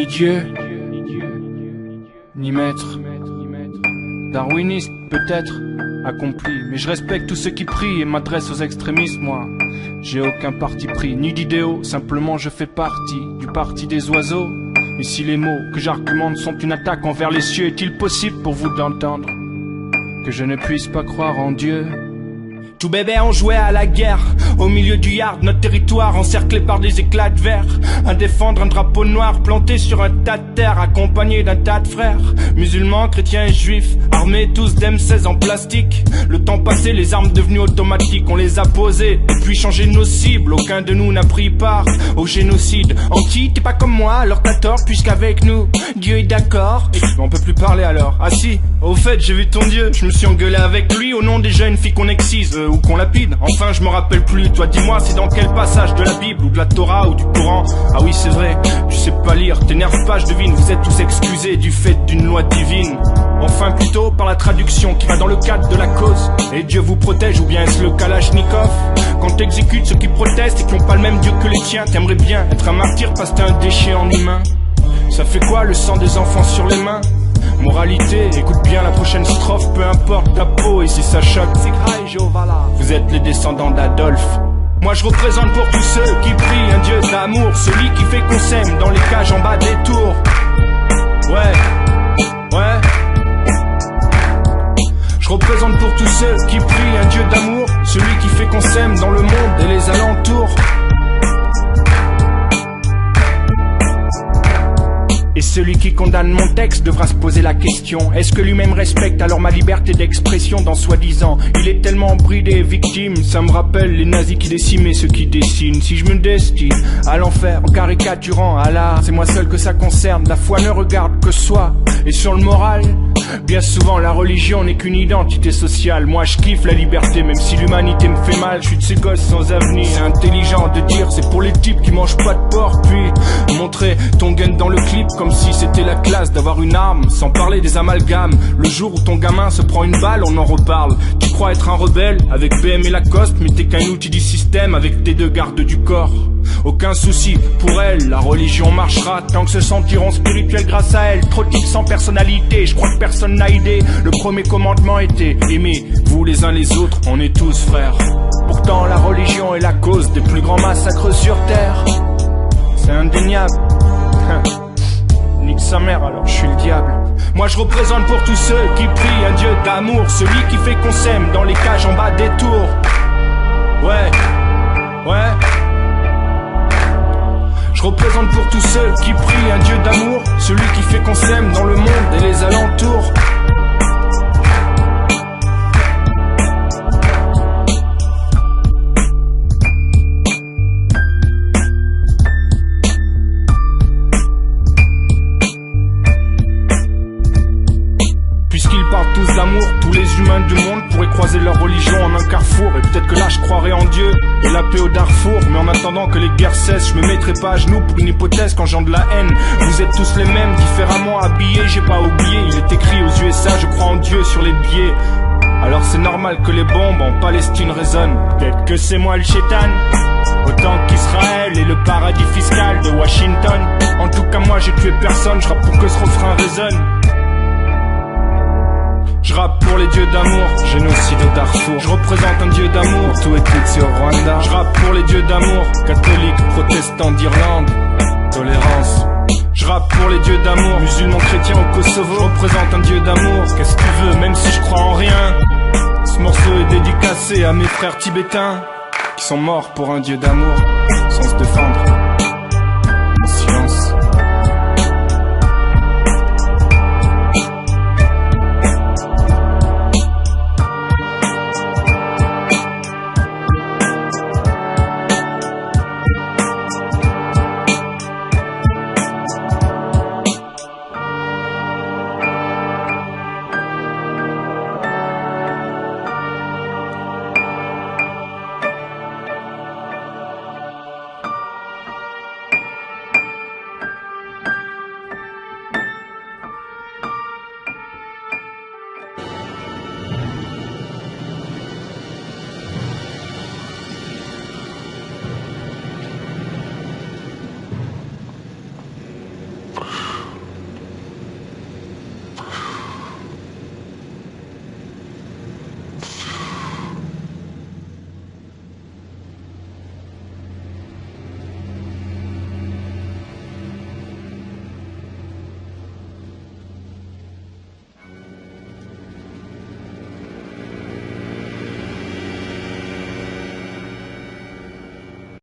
Ni Dieu, ni maître. Darwiniste peut-être, accompli. Mais je respecte tous ceux qui prient et m'adresse aux extrémistes, moi. J'ai aucun parti pris, ni d'idéaux. Simplement je fais partie du parti des oiseaux. Et si les mots que j'argumente sont une attaque envers les cieux, est-il possible pour vous d'entendre que je ne puisse pas croire en Dieu? Tout bébé on jouait à la guerre, au milieu du yard, notre territoire encerclé par des éclats de verre. À défendre un drapeau noir planté sur un tas de terre, accompagné d'un tas de frères, musulmans, chrétiens et juifs, armés tous d'M16 en plastique. Le temps passé, les armes devenues automatiques, on les a posées, et puis changé nos cibles. Aucun de nous n'a pris part au génocide. Anti, t'es pas comme moi, alors t'as tort, puisqu'avec nous, Dieu est d'accord. Et on peut plus parler alors. Ah si, au fait, j'ai vu ton Dieu, je me suis engueulé avec lui au nom des jeunes filles qu'on excise. Ou qu'on lapide, enfin je me rappelle plus. Toi dis-moi, c'est dans quel passage de la Bible ou de la Torah ou du Coran? Ah oui c'est vrai, tu sais pas lire, t'énerve pas, je devine. Vous êtes tous excusés du fait d'une loi divine. Enfin plutôt par la traduction qui va dans le cadre de la cause. Et Dieu vous protège ou bien est-ce le Kalachnikov? Quand t'exécutes ceux qui protestent et qui ont pas le même Dieu que les tiens, t'aimerais bien être un martyr parce que t'es un déchet en humain. Ça fait quoi le sang des enfants sur les mains? Moralité, écoute bien la prochaine strophe, peu importe ta peau et si ça choque, c'est grave, Jéhovah là. Vous êtes les descendants d'Adolphe. Moi je représente pour tous ceux qui prient un Dieu d'amour, celui qui fait qu'on s'aime dans les cages en bas des tours. Ouais. Je représente pour tous ceux qui prient un Dieu d'amour, celui qui fait qu'on s'aime dans le monde et les alentours. Et celui qui condamne mon texte devra se poser la question: est-ce que lui-même respecte alors ma liberté d'expression dans soi-disant? Il est tellement bridé, victime, ça me rappelle les nazis qui décimaient ceux qui dessinent. Si je me destine à l'enfer en caricaturant Allah, c'est moi seul que ça concerne, la foi ne regarde que soi. Et sur le moral, bien souvent la religion n'est qu'une identité sociale. Moi je kiffe la liberté même si l'humanité me fait mal. Je suis de ces gosses sans avenir, c'est intelligent de dire c'est pour les types qui mangent pas de porc. Puis montrer ton gun dans le clip comme si c'était la classe d'avoir une arme, sans parler des amalgames. Le jour où ton gamin se prend une balle, on en reparle. Tu crois être un rebelle avec BM et Lacoste, mais t'es qu'un outil du système avec tes deux gardes du corps. Aucun souci pour elle, la religion marchera tant que se sentiront spirituels grâce à elle. Trop de types sans personnalité, je crois que personne n'a idée. Le premier commandement était aimez vous les uns les autres, on est tous frères. Pourtant la religion est la cause des plus grands massacres sur terre. C'est indéniable. Nique sa mère alors je suis le diable. Moi je représente pour tous ceux qui prient un Dieu d'amour, celui qui fait qu'on s'aime dans les cages en bas des tours. Ouais. Je représente pour tous ceux qui prient un Dieu d'amour, celui qui fait qu'on s'aime dans le monde et les alentours. Puisqu'ils parlent tous d'amour, tous les humains du monde pourraient croiser leur religion en un carrefour. Et peut-être que là je croirais en Dieu et la paix au Darfour. Mais en attendant que les guerres cessent, je me mettrai pas à genoux pour une hypothèse quand j'en de la haine. Vous êtes tous les mêmes, différemment habillés, j'ai pas oublié. Il est écrit aux USA, je crois en Dieu sur les billets. Alors c'est normal que les bombes en Palestine résonnent. Peut-être que c'est moi le chétan, autant qu'Israël et le paradis fiscal de Washington. En tout cas moi j'ai tué personne, je rappe pour que ce refrain résonne. Je rappe pour les dieux d'amour, génocide au Darfour. Je représente un dieu d'amour, tout est Tutsi au Rwanda. Je rappe pour les dieux d'amour, catholiques, protestants d'Irlande, tolérance. Je rappe pour les dieux d'amour, musulmans, chrétiens au Kosovo. Je représente un dieu d'amour, qu'est-ce que tu veux, même si je crois en rien. Ce morceau est dédicacé à mes frères tibétains qui sont morts pour un dieu d'amour, sans se défendre.